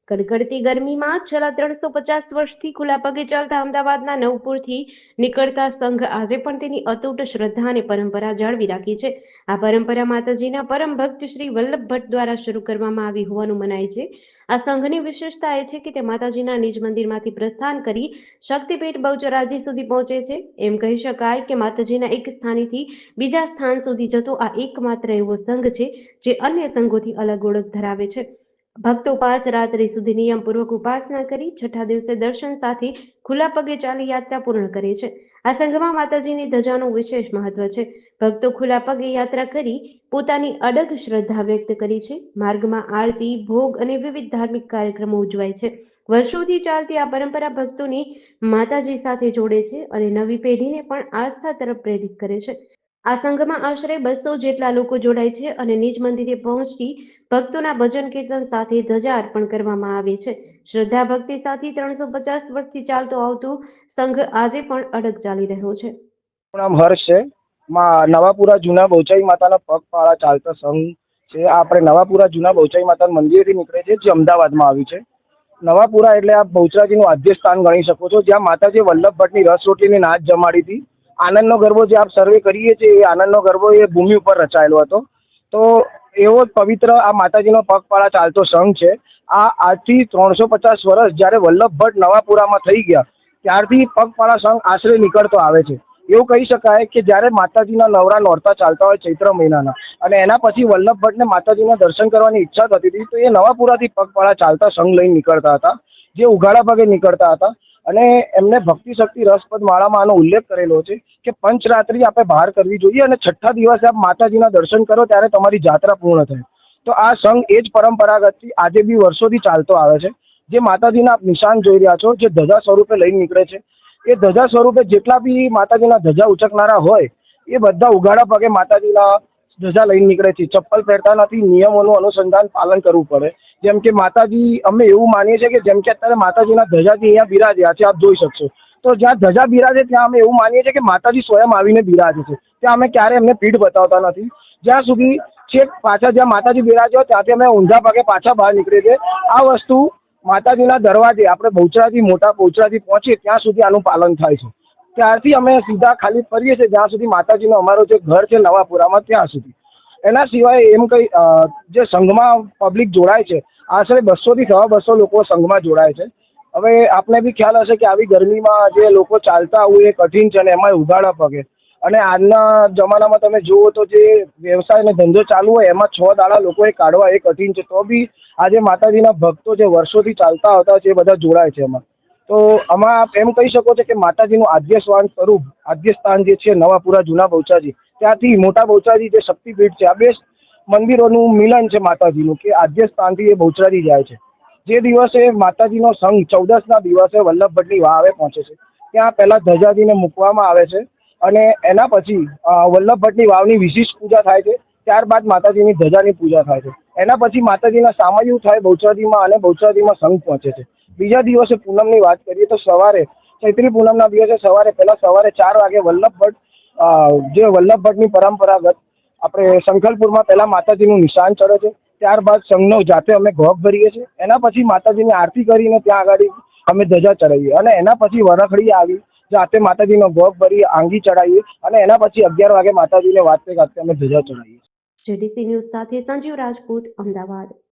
કડકડતી ગરમીમાં છેલ્લા 350 વર્ષથી ખુલ્લા પગે ચાલતા અમદાવાદના નવપુરથી નીકળતા સંઘ આજે પણ તેની અતૂટ શ્રદ્ધા અને પરંપરા જાળવી રાખી છે. આ પરંપરા માતાજીના પરમ ભક્ત શ્રી વલ્લભ ભટ્ટ દ્વારા શરૂ કરવામાં આવી હોવાનું મનાય છે. આ સંઘની વિશેષતા એ છે કે તે માતાજીના નિજ મંદિરમાંથી પ્રસ્થાન કરી શક્તિપીઠ બહુચરાજી સુધી પહોંચે છે. એમ કહી શકાય કે માતાજીના એક સ્થાનેથી બીજા સ્થાન સુધી જતો આ એકમાત્ર એવો સંઘ છે જે અન્ય સંઘોથી અલગ ઓળખ ધરાવે છે. ભક્તો 5 રાત્રિ સુધી નિયમપૂર્વક ઉપાસના કરી છઠ્ઠા દિવસે દર્શન સાથે ખુલ્લા પગે ચાલી યાત્રા પૂર્ણ કરે છે. આ સંઘમાં માતાજીની ધજાનું વિશેષ મહત્વ છે. ભક્તો ખુલ્લા પગે યાત્રા કરી પોતાની અડગ શ્રદ્ધા વ્યક્ત કરી છે. માર્ગમાં આરતી, ભોગ અને વિવિધ ધાર્મિક કાર્યક્રમો ઉજવાય છે. વર્ષોથી ચાલતી આ પરંપરા ભક્તોની માતાજી સાથે જોડે છે અને નવી પેઢીને પણ આસ્થા તરફ પ્રેરિત કરે છે. આ સંઘમાં આશરે 200 જેટલા લોકો જોડાય છે અને નિજ મંદિરે પહોંચી ભક્તોના ભજન કીર્તન સાથે ધજા અર્પણ કરવામાં આવે છે. શ્રદ્ધા ભક્તિ સાથે 350 વર્ષથી ચાલતો આવતો સંઘ આજે પણ અડગ ચાલી રહ્યો છે. નામ હર્ષ છે. નવાપુરા જૂના બહુચરાજી માતાના પગપાળા ચાલતા સંઘ છે. આપણે નવાપુરા જૂના બહુચરાજી માતાના મંદિરેથી નીકળે છે, જે અમદાવાદમાં આવ્યું છે. નવાપુરા એટલે આ બહુચરાજીનું આદ્ય સ્થાન ગણી શકો છો, જ્યાં માતાજી વલ્લભ ભટ્ટની રસ રોટલીની નાચ જમાડી હતી. આનંદનો ગરબો જે આપ સર્વે કરીએ છીએ, એ આનંદનો ગરબો એ ભૂમિ ઉપર રચાયેલો હતો. તો એવો જ પવિત્ર આ માતાજીનો પગપાળા ચાલતો સંઘ છે. આ આજથી 350 વર્ષ જ્યારે વલ્લભ ભટ્ટ નવાપુરામાં થઈ ગયા, ત્યારથી પગપાળા સંઘ આશરે નીકળતો આવે છે. એવું કહી શકાય કે જ્યારે માતાજીના નવરા નોરતા ચાલતા હોય ચૈત્ર મહિનાના, અને એના પછી વલ્લભ ભટ્ટને માતાજીના દર્શન કરવાની ઈચ્છા થતી હતી, તો એ નવાપુરાથી પગપાળા ચાલતા સંઘ લઈને નીકળતા હતા, જે ઉઘાડા પગે નીકળતા હતા. અને એમને ભક્તિ શક્તિ રસપદ માળામાં આનો ઉલ્લેખ કરેલો છે કે પંચરાત્રિ આપણે બહાર કરવી જોઈએ અને છઠ્ઠા દિવસે આપ માતાજીના દર્શન કરો ત્યારે તમારી જાત્રા પૂર્ણ થાય. તો આ સંઘ એ જ પરંપરાગતથી આજે બી વર્ષોથી ચાલતો આવે છે. જે માતાજીના નિશાન જોઈ રહ્યા છો, જે ધજા સ્વરૂપે લઈને નીકળે છે, એ ધજા સ્વરૂપે જેટલા બી માતાજીના ધજા ઉચકનારા હોય, એ બધા ઉઘાડા પગે માતાજીના ધજા લઈને નીકળે છે. ચપ્પલ પહેરતા નથી. નિયમોનું અનુસંધાન પાલન કરવું પડે. જેમ કે માતાજી, અમે એવું માનીએ છીએ કે જેમ કે અત્યારે માતાજીના ધજાજી અહીંયા બિરાજ્યા છે, આપ જોઈ શકશો. તો જ્યાં ધજા બિરાજે ત્યાં અમે એવું માનીએ છીએ કે માતાજી સ્વયં આવીને બિરાજે છે. ત્યાં અમે ક્યારે એમને પીઠ બતાવતા નથી. જ્યાં સુધી છેક પાછા જ્યાં માતાજી બિરાજ્યો ત્યાંથી અમે ઊંધા પગે પાછા બહાર નીકળીએ છીએ. આ વસ્તુ માતાજીના દરવાજે આપણે બહુચરાજી, મોટા બહુચરાજી પહોંચીએ ત્યાં સુધી આનું પાલન થાય છે. ત્યારથી અમે સીધા ખાલી ફરીએ છીએ જ્યાં સુધી માતાજીનો અમારો જે ઘર છે નવાપુરામાં, ત્યાં સુધી. એના સિવાય એમ કઈ જે સંઘમાં પબ્લિક જોડાય છે, આશરે 200 થી 250 લોકો સંઘમાં જોડાય છે. હવે આપને બી ખ્યાલ હશે કે આવી ગરમીમાં જે લોકો ચાલતા આવવું એ કઠિન છે, અને એમાં ઉઘાડા પગે. અને આજના જમાનામાં તમે જુઓ તો જે વ્યવસાય અને ધંધો ચાલુ હોય એમાં 6 દાડા લોકોએ કાઢવા એ કઠિન છે. તો બી આજે માતાજીના ભક્તો જે વર્ષોથી ચાલતા આવતા છે, એ બધા જોડાય છે એમાં. તો આમાં એમ કહી શકો છો કે માતાજીનું આદ્ય સ્વરૂપ, આદ્ય સ્થાન જે છે નવાપુરા જૂના બહુચરાજી, ત્યાંથી મોટા બહુચરાજી જે શક્તિપીઠ છે, આ બે મંદિરોનું મિલન છે માતાજીનું, કે આદ્ય સ્થાનથી એ બહુચરાજી જાય છે. જે દિવસે માતાજીનો સંઘ 14ના દિવસે વલ્લભ ભટ્ટની વાવે પહોંચે છે, ત્યાં પહેલા ધજાજીને મૂકવામાં આવે છે, અને એના પછી વલ્લભ ભટ્ટની વાવની વિશિષ્ટ પૂજા થાય છે. ત્યારબાદ માતાજીની ધજાની પૂજા થાય છે. એના પછી માતાજીના સામૈયું થાય બહુચરાજીમાં, અને બહુચરાજીમાં સંઘ પહોંચે છે. બીજા દિવસે પૂનમની વાત કરીએ તો સવારે, ચૈત્રી પૂનમના દિવસે સવારે 4 વાગે વલ્લભ ભટ્ટની પરંપરાગત આપણે સંખલપુરમાં પહેલા માતાજીનું નિશાન ચડે છે. ત્યારબાદ સંઘનો જાતે અમે ભોગ ભરીએ છીએ. એના પછી માતાજીની આરતી કરીને ત્યાં આગળ અમે ધજા ચડાવીએ, અને એના પછી વરખડી આવી જાતે માતાજીનો ભોગ ભરી આંગી ચડાવીએ, અને એના પછી 11 વાગે માતાજીને વાજતે ગાજતે અમે ધજા ચડાવીએ. જેડીસી ન્યૂઝ સાથે સંજીવ રાજપૂત, અમદાવાદ.